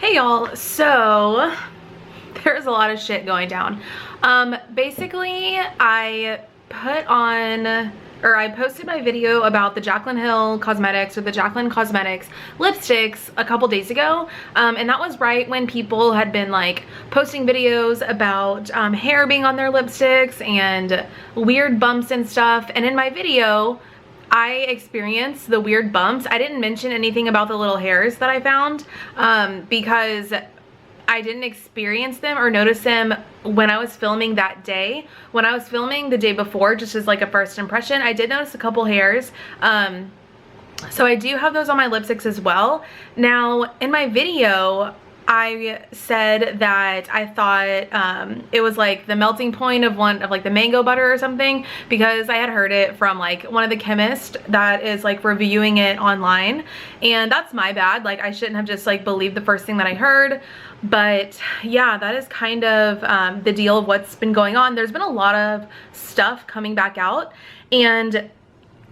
Hey y'all, so there's a lot of shit going down. Basically I posted my video about the Jaclyn Hill Cosmetics, or the Jaclyn Cosmetics lipsticks a couple days ago. And that was right when people had been like posting videos about hair being on their lipsticks and weird bumps and stuff. And in my video, I experienced the weird bumps. I didn't mention anything about the little hairs that I found because I didn't experience them or notice them when I was filming that day. When I was filming the day before, just as like a first impression, I did notice a couple hairs. So I do have those on my lipsticks as well. Now, in my video, I said that I thought it was like the melting point of like the mango butter or something, because I had heard it from like one of the chemists that is like reviewing it online, and that's my bad. Like, I shouldn't have just like believed the first thing that I heard. But yeah, that is kind of the deal of what's been going on. There's been a lot of stuff coming back out, and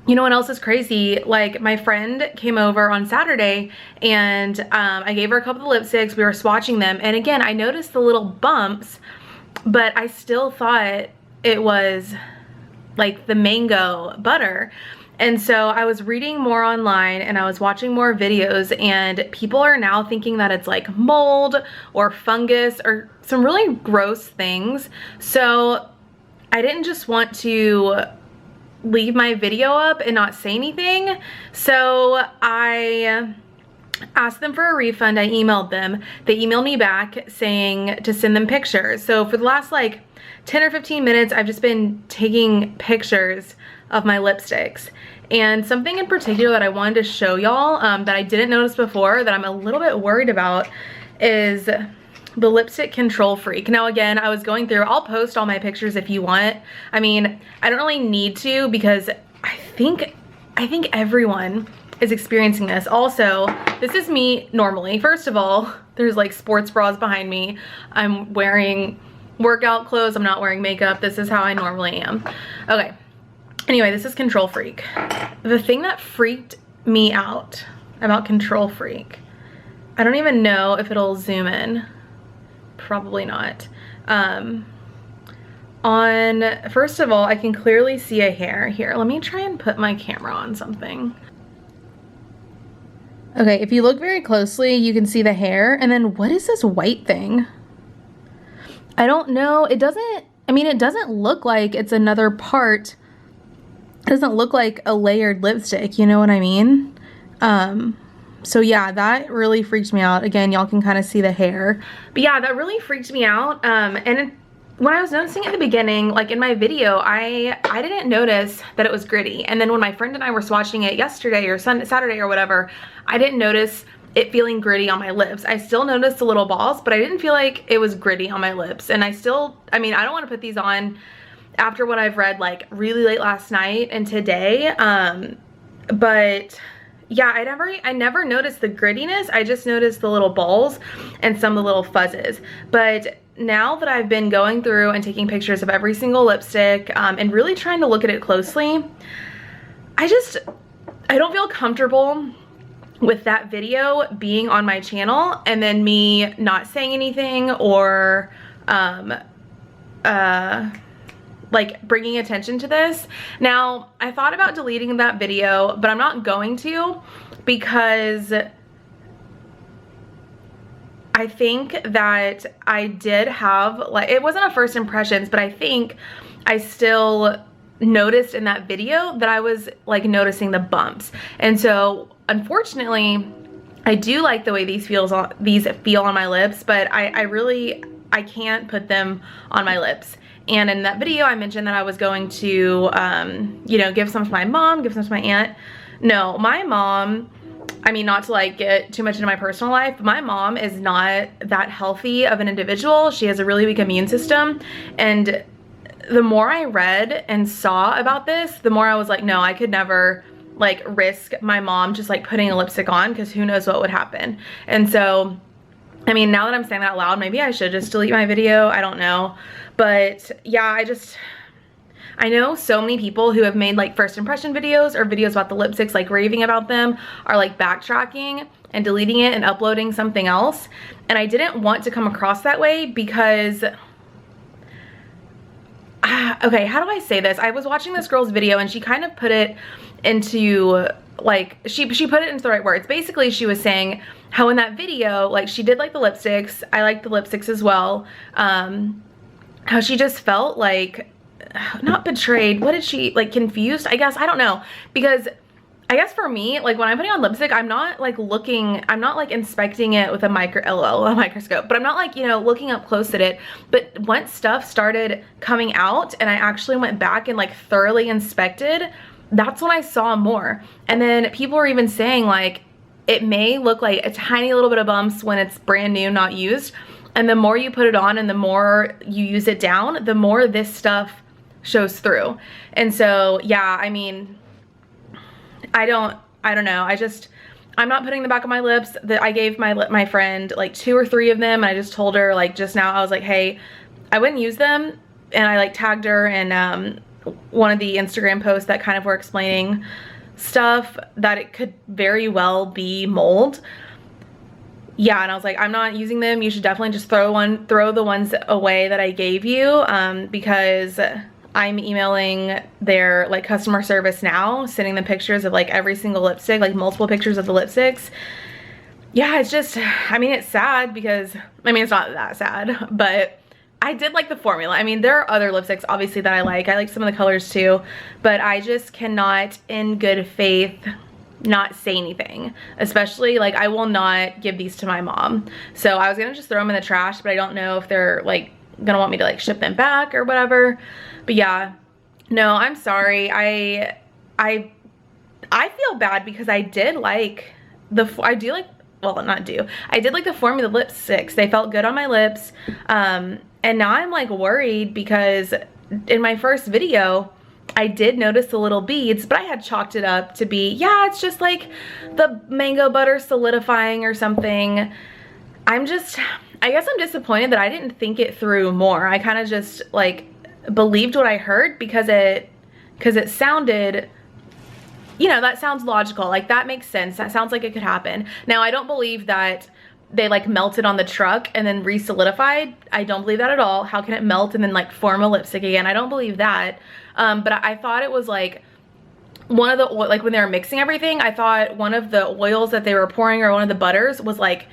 you know what else is crazy? Like, my friend came over on Saturday and I gave her a couple of lipsticks. We were swatching them, and again, I noticed the little bumps, but I still thought it was like the mango butter. And so I was reading more online and I was watching more videos, and people are now thinking that it's like mold or fungus or some really gross things. So I didn't just want to leave my video up and not say anything. So I asked them for a refund. I emailed them. They emailed me back saying to send them pictures. So for the last like 10 or 15 minutes, I've just been taking pictures of my lipsticks. And something in particular that I wanted to show y'all that I didn't notice before, that I'm a little bit worried about, is the lipstick Control Freak. Now again, I was going through, I'll post all my pictures if you want. I mean, I don't really need to, because I think everyone is experiencing this. Also, this is me normally. First of all, there's like sports bras behind me. I'm wearing workout clothes. I'm not wearing makeup. This is how I normally am. Okay. Anyway, this is Control Freak. The thing that freaked me out about Control Freak, I don't even know if it'll zoom in. Probably not. First of all, I can clearly see a hair here. Let me try and put my camera on something. Okay, if you look very closely, you can see the hair. And then what is this white thing? I don't know. It doesn't look like it's another part. It doesn't look like a layered lipstick, you know what I mean? So yeah, that really freaked me out. Again, y'all can kind of see the hair. But yeah, that really freaked me out. And when I was noticing at the beginning, like in my video, I didn't notice that it was gritty. And then when my friend and I were swatching it yesterday or Saturday or whatever, I didn't notice it feeling gritty on my lips. I still noticed the little balls, but I didn't feel like it was gritty on my lips. And I mean, I don't want to put these on after what I've read like really late last night and today. But yeah, I never noticed the grittiness. I just noticed the little balls and some of the little fuzzes. But now that I've been going through and taking pictures of every single lipstick and really trying to look at it closely, I don't feel comfortable with that video being on my channel and then me not saying anything or like bringing attention to this. Now, I thought about deleting that video, but I'm not going to, because I think that I did have, like, it wasn't a first impressions, but I think I still noticed in that video that I was like noticing the bumps. And so unfortunately, I do like the way these feel on my lips, but I can't put them on my lips. And in that video, I mentioned that I was going to, you know, give some to my mom, give some to my aunt. No, my mom, I mean, not to like get too much into my personal life, but my mom is not that healthy of an individual. She has a really weak immune system. And the more I read and saw about this, the more I was like, no, I could never like risk my mom just like putting a lipstick on, because who knows what would happen. And so, I mean, now that I'm saying that out loud, maybe I should just delete my video. I don't know. But yeah, I know so many people who have made like first impression videos or videos about the lipsticks, like raving about them, are like backtracking and deleting it and uploading something else. And I didn't want to come across that way because, okay, how do I say this? I was watching this girl's video and she kind of put it into like, she put it into the right words. Basically, she was saying how in that video, like she did like the lipsticks. I like the lipsticks as well. How she just felt like, not betrayed, what did she, like confused, I guess, I don't know. Because I guess for me, like when I'm putting on lipstick, I'm not like looking, I'm not like inspecting it with a microscope, but I'm not like, you know, looking up close at it. But once stuff started coming out and I actually went back and like thoroughly inspected, that's when I saw more. And then people were even saying like, it may look like a tiny little bit of bumps when it's brand new, not used. And the more you put it on and the more you use it down, the more this stuff shows through. And so, yeah, I mean, I don't know. I'm not putting the back of my lips. I gave my friend like 2 or 3 of them. And I just told her like just now, I was like, hey, I wouldn't use them. And I like tagged her in one of the Instagram posts that kind of were explaining stuff that it could very well be mold. Yeah, and I was like, I'm not using them. You should definitely just throw the ones away that I gave you, because I'm emailing their like customer service now, sending them pictures of like every single lipstick, like multiple pictures of the lipsticks. Yeah, it's just, I mean, it's sad because, I mean, it's not that sad, but I did like the formula. I mean, there are other lipsticks obviously that I like some of the colors too, but I just cannot in good faith not say anything. Especially like I will not give these to my mom. So I was gonna just throw them in the trash, but I don't know if they're like gonna want me to like ship them back or whatever. But yeah, no, I'm sorry. I feel bad because I did like I did like the formula lipsticks. They felt good on my lips. And now I'm like worried because in my first video, I did notice the little beads, but I had chalked it up to be, yeah, it's just like the mango butter solidifying or something. I guess I'm disappointed that I didn't think it through more. I kind of just like believed what I heard because it sounded, you know, that sounds logical. Like that makes sense. That sounds like it could happen. Now, I don't believe that they like melted on the truck and then re-solidified. I don't believe that at all. How can it melt and then like form a lipstick again? I don't believe that. But I thought it was like one of the, like when they were mixing everything, I thought one of the oils that they were pouring or one of the butters was like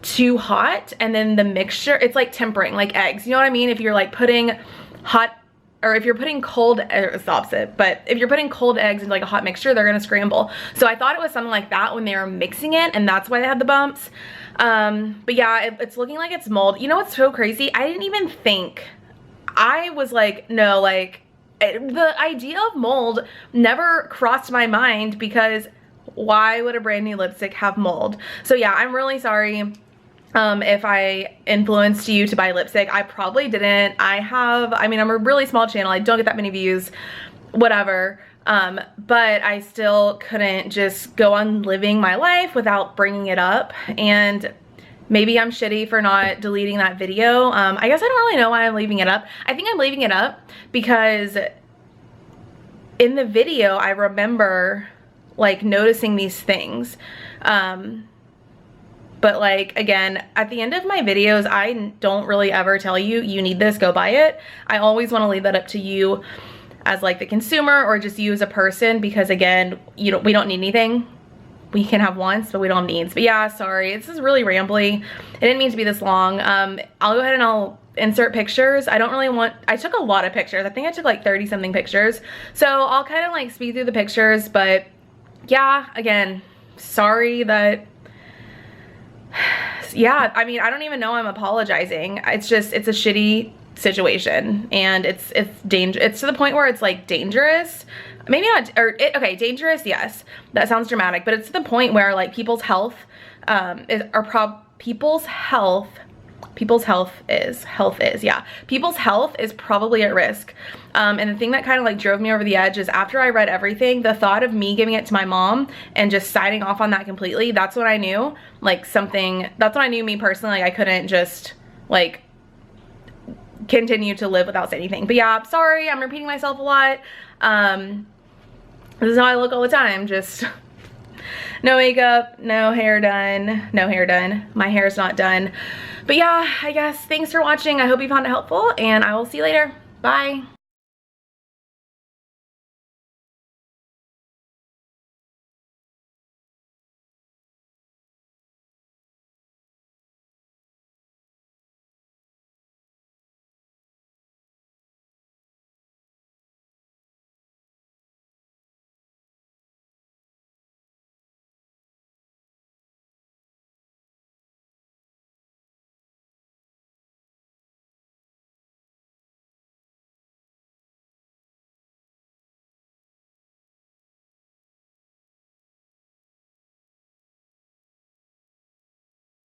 too hot. And then the mixture, it's like tempering, like eggs. You know what I mean? If you're like putting hot, or if you're putting cold, it's the opposite, but if you're putting cold eggs into like a hot mixture, they're gonna scramble. So I thought it was something like that when they were mixing it, and that's why they had the bumps. But yeah, it's looking like it's mold. You know what's so crazy? I didn't even think, I was like, no, like the idea of mold never crossed my mind because why would a brand new lipstick have mold? So yeah, I'm really sorry. If I influenced you to buy lipstick. I probably didn't. I mean, I'm a really small channel. I don't get that many views, whatever. But I still couldn't just go on living my life without bringing it up. And maybe I'm shitty for not deleting that video. I guess I don't really know why I'm leaving it up. I think I'm leaving it up because in the video, I remember like noticing these things. But like, again, at the end of my videos, I don't really ever tell you, you need this, go buy it. I always want to leave that up to you as like the consumer or just you as a person, because again, we don't need anything. We can have wants, but we don't have needs. But yeah, sorry, this is really rambly. It didn't mean to be this long. I'll go ahead and I'll insert pictures. I took a lot of pictures. I think I took like 30 something pictures. So I'll kind of like speed through the pictures, but yeah, again, sorry that, yeah, I mean, I don't even know I'm apologizing. It's just, it's a shitty situation and it's dangerous. It's to the point where it's like dangerous. Maybe not, okay, dangerous, yes. That sounds dramatic, but it's to the point where like people's health people's health is probably at risk. And the thing that kind of like drove me over the edge is after I read everything, the thought of me giving it to my mom and just signing off on that completely, that's when I knew like that's when I knew me personally, like I couldn't just like continue to live without saying anything. But yeah, sorry, I'm repeating myself a lot. This is how I look all the time, just no makeup, no hair done. My hair's not done. But yeah, I guess thanks for watching. I hope you found it helpful, and I will see you later. Bye.